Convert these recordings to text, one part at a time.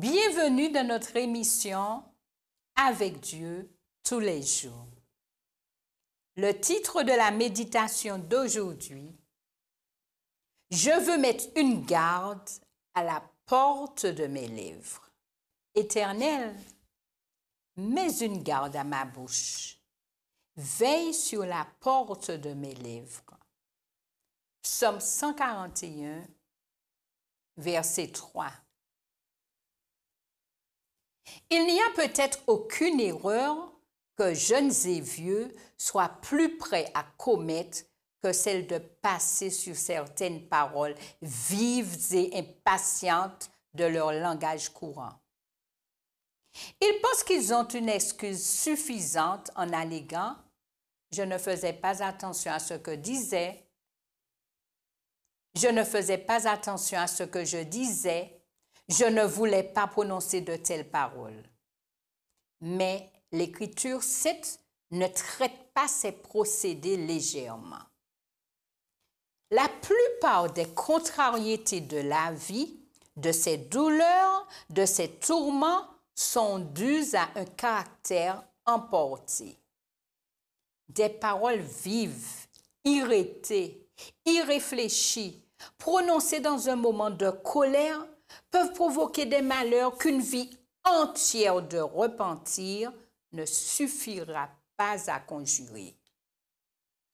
Bienvenue dans notre émission Avec Dieu tous les jours. Le titre de la méditation d'aujourd'hui, je veux mettre une garde à la porte de mes lèvres. Éternel, mets une garde à ma bouche. Veille sur la porte de mes lèvres. Psaume 141, verset 3. Il n'y a peut-être aucune erreur que jeunes et vieux soient plus prêts à commettre que celle de passer sur certaines paroles vives et impatientes de leur langage courant. Ils pensent qu'ils ont une excuse suffisante en alléguant « je ne faisais pas attention à ce que disais »,« je ne faisais pas attention à ce que je disais », je ne voulais pas prononcer de telles paroles. Mais l'Écriture sainte ne traite pas ces procédés légèrement. La plupart des contrariétés de la vie, de ses douleurs, de ses tourments, sont dues à un caractère emporté. Des paroles vives, irritées, irréfléchies, prononcées dans un moment de colère, peuvent provoquer des malheurs qu'une vie entière de repentir ne suffira pas à conjurer.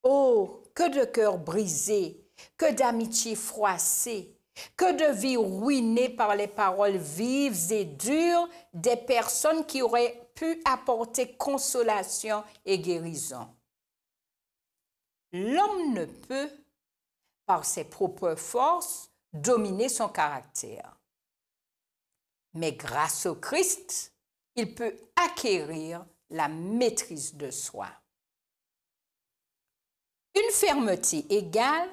Oh, que de cœurs brisés, que d'amitiés froissées, que de vies ruinées par les paroles vives et dures des personnes qui auraient pu apporter consolation et guérison. L'homme ne peut, par ses propres forces, dominer son caractère. Mais grâce au Christ, il peut acquérir la maîtrise de soi. Une fermeté égale,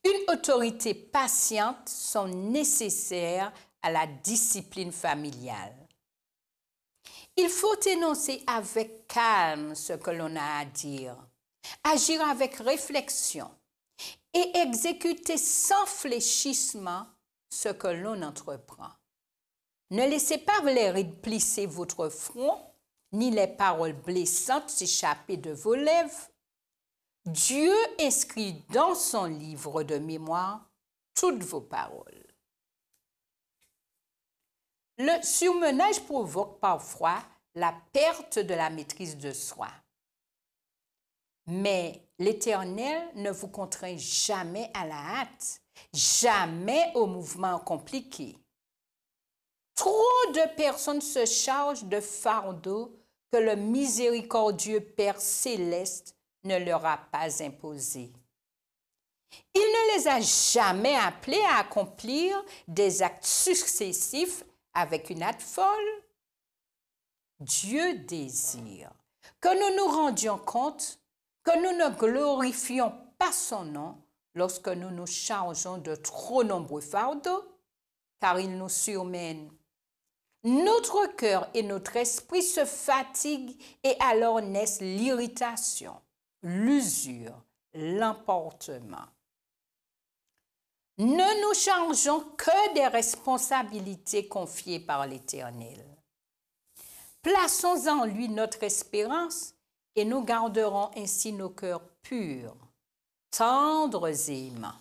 une autorité patiente sont nécessaires à la discipline familiale. Il faut énoncer avec calme ce que l'on a à dire, agir avec réflexion et exécuter sans fléchissement ce que l'on entreprend. Ne laissez pas les rides plisser votre front, ni les paroles blessantes s'échapper de vos lèvres. Dieu inscrit dans son livre de mémoire toutes vos paroles. Le surmenage provoque parfois la perte de la maîtrise de soi. Mais l'Éternel ne vous contraint jamais à la hâte, jamais au mouvement compliqué. Trop de personnes se chargent de fardeaux que le miséricordieux Père céleste ne leur a pas imposés. Il ne les a jamais appelés à accomplir des actes successifs avec une hâte folle. Dieu désire que nous nous rendions compte que nous ne glorifions pas son nom lorsque nous nous chargeons de trop nombreux fardeaux, car il nous surmène. Notre cœur et notre esprit se fatiguent et alors naissent l'irritation, l'usure, l'emportement. Ne nous chargeons que des responsabilités confiées par l'Éternel. Plaçons en lui notre espérance et nous garderons ainsi nos cœurs purs, tendres et aimants.